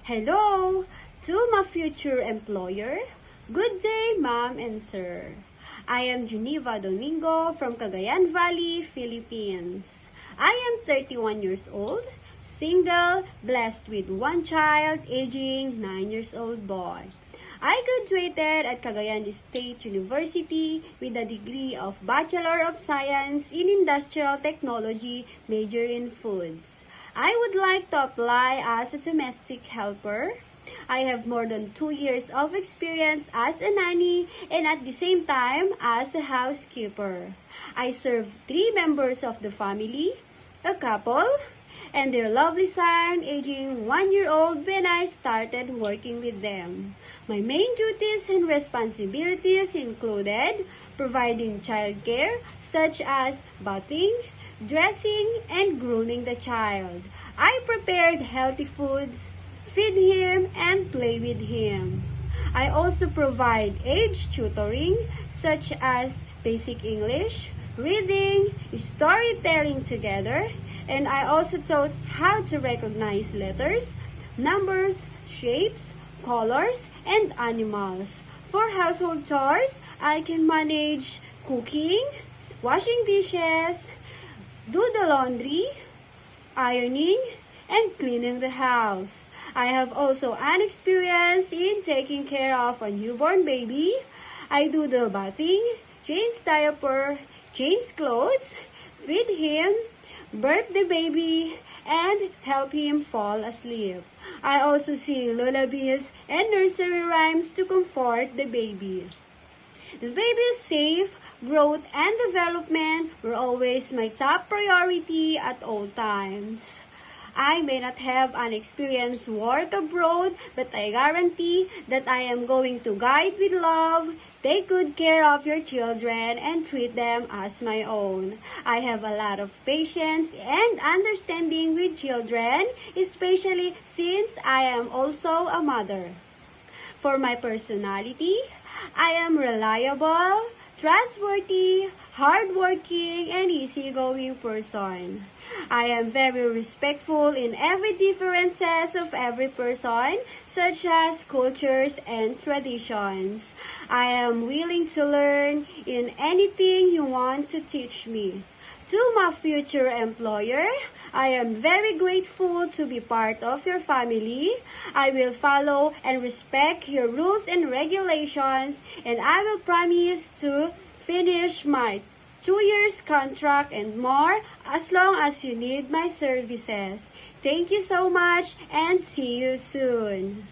Hello to my future employer. Good day, ma'am and sir. I am Geneva Domingo from Cagayan Valley, Philippines. I am 31 years old, single, blessed with one child, aging 9 years old boy. I graduated at Cagayan State University with a degree of Bachelor of Science in Industrial Technology, major in foods. I would like to apply as a domestic helper. I have more than 2 years of experience as a nanny and at the same time as a housekeeper. I serve 3 members of the family, a couple, and their lovely son aging 1 year old when I started working with them. My main duties and responsibilities included providing childcare such as bathing, dressing, and grooming the child. I prepared healthy foods, feed him, and play with him. I also provide age tutoring such as basic English, reading, storytelling together, and I also taught how to recognize letters, numbers, shapes, colors, and animals. For household chores, I can manage cooking, washing dishes, do the laundry, ironing, and cleaning the house. I have also an experience in taking care of a newborn baby. I do the bathing, change diaper, change clothes, feed him, burp the baby, and help him fall asleep. I also sing lullabies and nursery rhymes to comfort the baby. The baby's safe growth and development were always my top priority at all times. I may not have an experienced work abroad, but I guarantee that I am going to guide with love, take good care of your children, and treat them as my own. I have a lot of patience and understanding with children, especially since I am also a mother. For my personality, I am reliable, trustworthy, hardworking, and easygoing person. I am very respectful in every differences of every person, such as cultures and traditions. I am willing to learn in anything you want to teach me. To my future employer, I am very grateful to be part of your family. I will follow and respect your rules and regulations, and I will promise to finish my 2 years contract and more as long as you need my services. Thank you so much and see you soon.